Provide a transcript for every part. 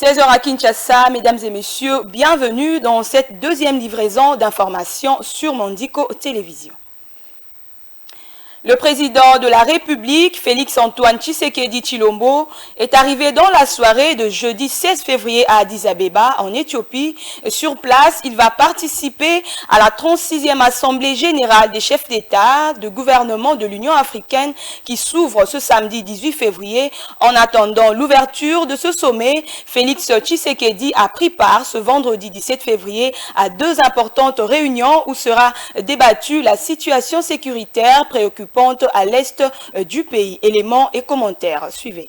16h à Kinshasa, mesdames et messieurs, bienvenue dans cette deuxième livraison d'informations sur Mondico Télévision. Le président de la République, Félix-Antoine Tshisekedi Tshilombo, est arrivé dans la soirée de jeudi 16 février à Addis Abeba, en Éthiopie. Sur place, il va participer à la 36e Assemblée générale des chefs d'État, de gouvernement de l'Union africaine qui s'ouvre ce samedi 18 février. En attendant l'ouverture de ce sommet, Félix Tshisekedi a pris part ce vendredi 17 février à deux importantes réunions où sera débattue la situation sécuritaire préoccupante à l'est du pays. Éléments et commentaires. Suivez.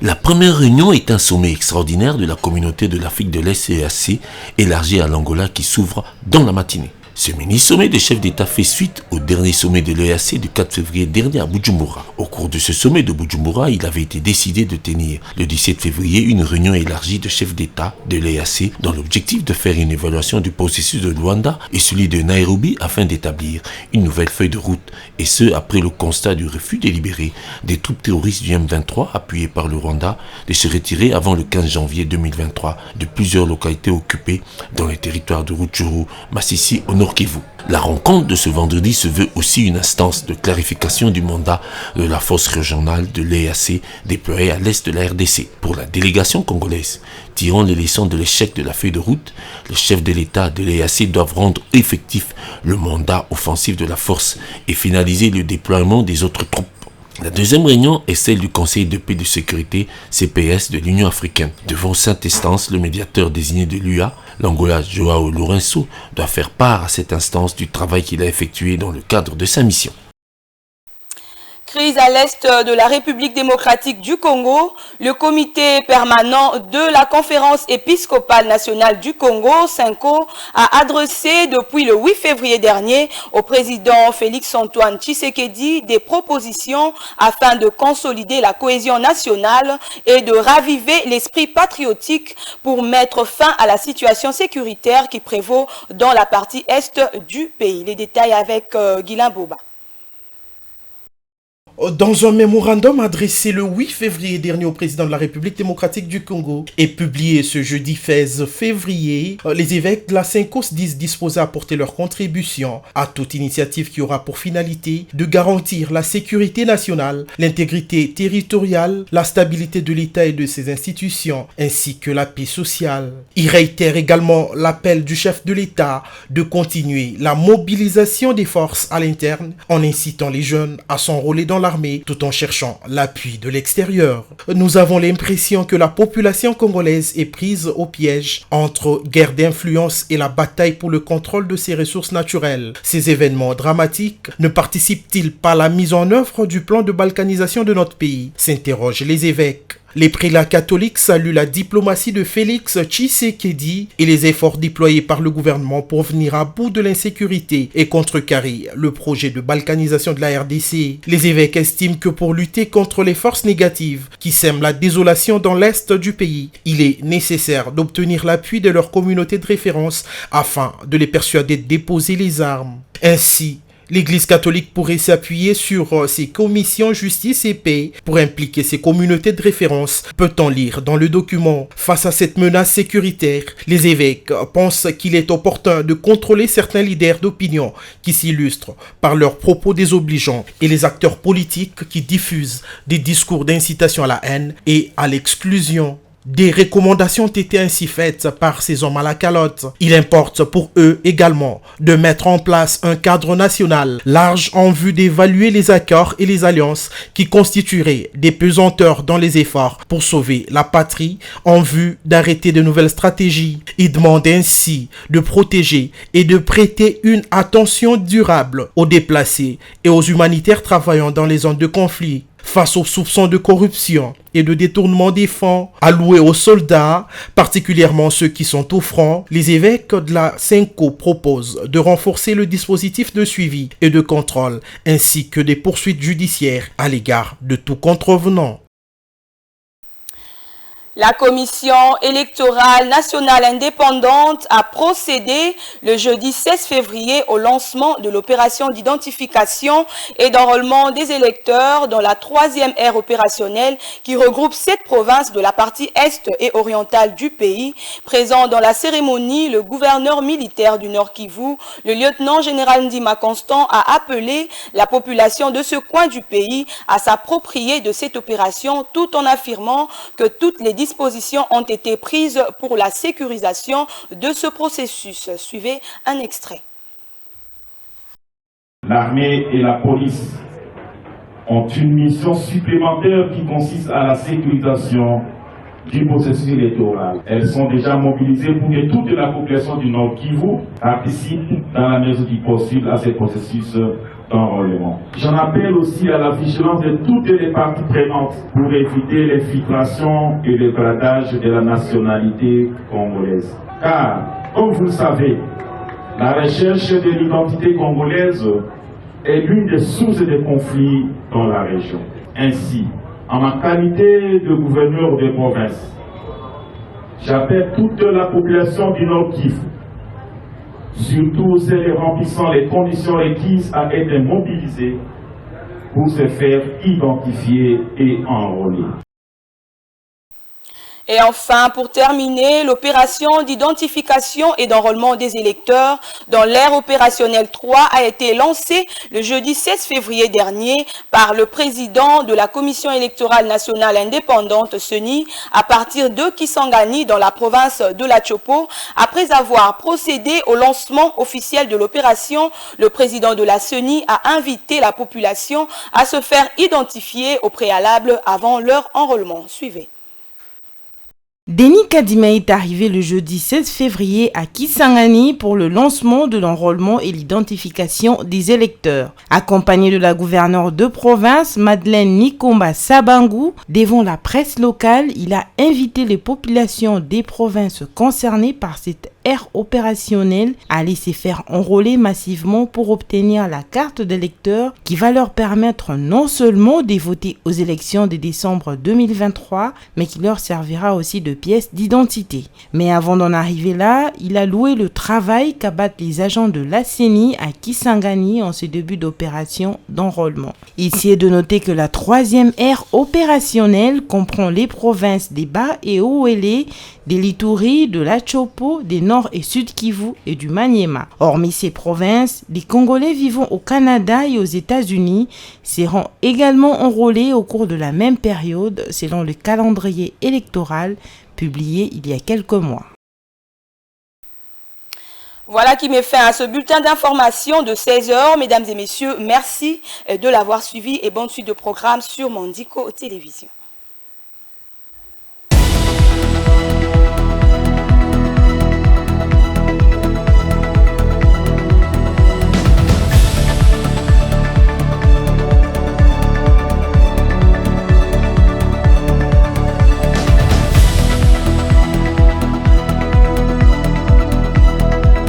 La première réunion est un sommet extraordinaire de la communauté de l'Afrique de l'Est CEEAC élargi à l'Angola qui s'ouvre dans la matinée. Ce mini-sommet des chefs d'État fait suite au dernier sommet de l'EAC du 4 février dernier à Bujumbura. Au cours de ce sommet de Bujumbura, il avait été décidé de tenir le 17 février une réunion élargie de chefs d'État de l'EAC dans l'objectif de faire une évaluation du processus de Luanda et celui de Nairobi afin d'établir une nouvelle feuille de route, et ce après le constat du refus délibéré des troupes terroristes du M23 appuyées par le Rwanda de se retirer avant le 15 janvier 2023 de plusieurs localités occupées dans les territoires de Rutshuru, Masisi, au Nord Kivu. La rencontre de ce vendredi se veut aussi une instance de clarification du mandat de la force régionale de l'EAC déployée à l'est de la RDC. Pour la délégation congolaise, tirant les leçons de l'échec de la feuille de route, les chefs de l'État de l'EAC doivent rendre effectif le mandat offensif de la force et finaliser le déploiement des autres troupes. La deuxième réunion est celle du Conseil de paix et de sécurité CPS de l'Union africaine. Devant cette instance, le médiateur désigné de l'UA, l'Angola Joao Lourenço, doit faire part à cette instance du travail qu'il a effectué dans le cadre de sa mission. Crise à l'est de la République démocratique du Congo, le comité permanent de la conférence épiscopale nationale du Congo, CENCO, a adressé depuis le 8 février dernier au président Félix-Antoine Tshisekedi des propositions afin de consolider la cohésion nationale et de raviver l'esprit patriotique pour mettre fin à la situation sécuritaire qui prévaut dans la partie est du pays. Les détails avec Guilain Boba. Dans un mémorandum adressé le 8 février dernier au président de la République démocratique du Congo et publié ce jeudi 16 février, les évêques de la CENCO se disent disposés à apporter leur contribution à toute initiative qui aura pour finalité de garantir la sécurité nationale, l'intégrité territoriale, la stabilité de l'État et de ses institutions, ainsi que la paix sociale. Il réitère également l'appel du chef de l'État de continuer la mobilisation des forces à l'interne en incitant les jeunes à s'enrôler dans l'armée tout en cherchant l'appui de l'extérieur. Nous avons l'impression que la population congolaise est prise au piège entre guerre d'influence et la bataille pour le contrôle de ses ressources naturelles. Ces événements dramatiques ne participent-ils pas à la mise en œuvre du plan de balkanisation de notre pays? S'interrogent les évêques. Les prélats catholiques saluent la diplomatie de Félix Tshisekedi et les efforts déployés par le gouvernement pour venir à bout de l'insécurité et contrecarrer le projet de balkanisation de la RDC. Les évêques estiment que pour lutter contre les forces négatives qui sèment la désolation dans l'est du pays, il est nécessaire d'obtenir l'appui de leur communauté de référence afin de les persuader de déposer les armes. Ainsi, l'Église catholique pourrait s'appuyer sur ses commissions justice et paix pour impliquer ses communautés de référence, peut-on lire dans le document. Face à cette menace sécuritaire, les évêques pensent qu'il est opportun de contrôler certains leaders d'opinion qui s'illustrent par leurs propos désobligeants et les acteurs politiques qui diffusent des discours d'incitation à la haine et à l'exclusion. Des recommandations ont été ainsi faites par ces hommes à la calotte. Il importe pour eux également de mettre en place un cadre national large en vue d'évaluer les accords et les alliances qui constitueraient des pesanteurs dans les efforts pour sauver la patrie en vue d'arrêter de nouvelles stratégies. Ils demandent ainsi de protéger et de prêter une attention durable aux déplacés et aux humanitaires travaillant dans les zones de conflit. Face aux soupçons de corruption et de détournement des fonds alloués aux soldats, particulièrement ceux qui sont au front, les évêques de la CENCO proposent de renforcer le dispositif de suivi et de contrôle, ainsi que des poursuites judiciaires à l'égard de tout contrevenant. La Commission électorale nationale indépendante a procédé le jeudi 16 février au lancement de l'opération d'identification et d'enrôlement des électeurs dans la 3e ère opérationnelle qui regroupe 7 provinces de la partie est et orientale du pays. Présent dans la cérémonie, le gouverneur militaire du Nord Kivu, le lieutenant-général Ndima Constant, a appelé la population de ce coin du pays à s'approprier de cette opération tout en affirmant que toutes les dispositions ont été prises pour la sécurisation de ce processus. Suivez un extrait. L'armée et la police ont une mission supplémentaire qui consiste à la sécurisation du processus électoral. Elles sont déjà mobilisées pour que toute la population du Nord Kivu participe dans la mesure du possible à ce processus d'enrôlement. J'en appelle aussi à la vigilance de toutes les parties prenantes pour éviter l'infiltration et le gradage de la nationalité congolaise. Car, comme vous le savez, la recherche de l'identité congolaise est l'une des sources de conflits dans la région. Ainsi, en ma qualité de gouverneur de province, j'appelle toute la population du Nord Kivu, surtout celles remplissant les conditions requises, à être mobilisées pour se faire identifier et enrôler. Et enfin, pour terminer, l'opération d'identification et d'enrôlement des électeurs dans l'ère opérationnelle 3 a été lancée le jeudi 16 février dernier par le président de la Commission électorale nationale indépendante, CENI, à partir de Kisangani dans la province de la Chopo. Après avoir procédé au lancement officiel de l'opération, le président de la CENI a invité la population à se faire identifier au préalable avant leur enrôlement. Suivez. Denis Kadima est arrivé le jeudi 16 février à Kisangani pour le lancement de l'enrôlement et l'identification des électeurs. Accompagné de la gouverneure de province, Madeleine Nikomba Sabangu, devant la presse locale, il a invité les populations des provinces concernées par cette ère opérationnelle à aller se faire enrôler massivement pour obtenir la carte d'électeur qui va leur permettre non seulement de voter aux élections de décembre 2023, mais qui leur servira aussi de pièce d'identité. Mais avant d'en arriver là, il a loué le travail qu'abattent les agents de la CENI à Kisangani en ce début d'opération d'enrôlement. Ici est de noter que la 3e ère opérationnelle comprend les provinces des Bas et Hauts-Wélé, des Lituri, de la Chopo, des Nord et Sud Kivu et du Maniema. Hormis ces provinces, les Congolais vivant au Canada et aux États-Unis seront également enrôlés au cours de la même période selon le calendrier électoral publié il y a quelques mois. Voilà qui met fin à ce bulletin d'information de 16h. Mesdames et messieurs, merci de l'avoir suivi et bonne suite de programme sur Mandiko Télévision.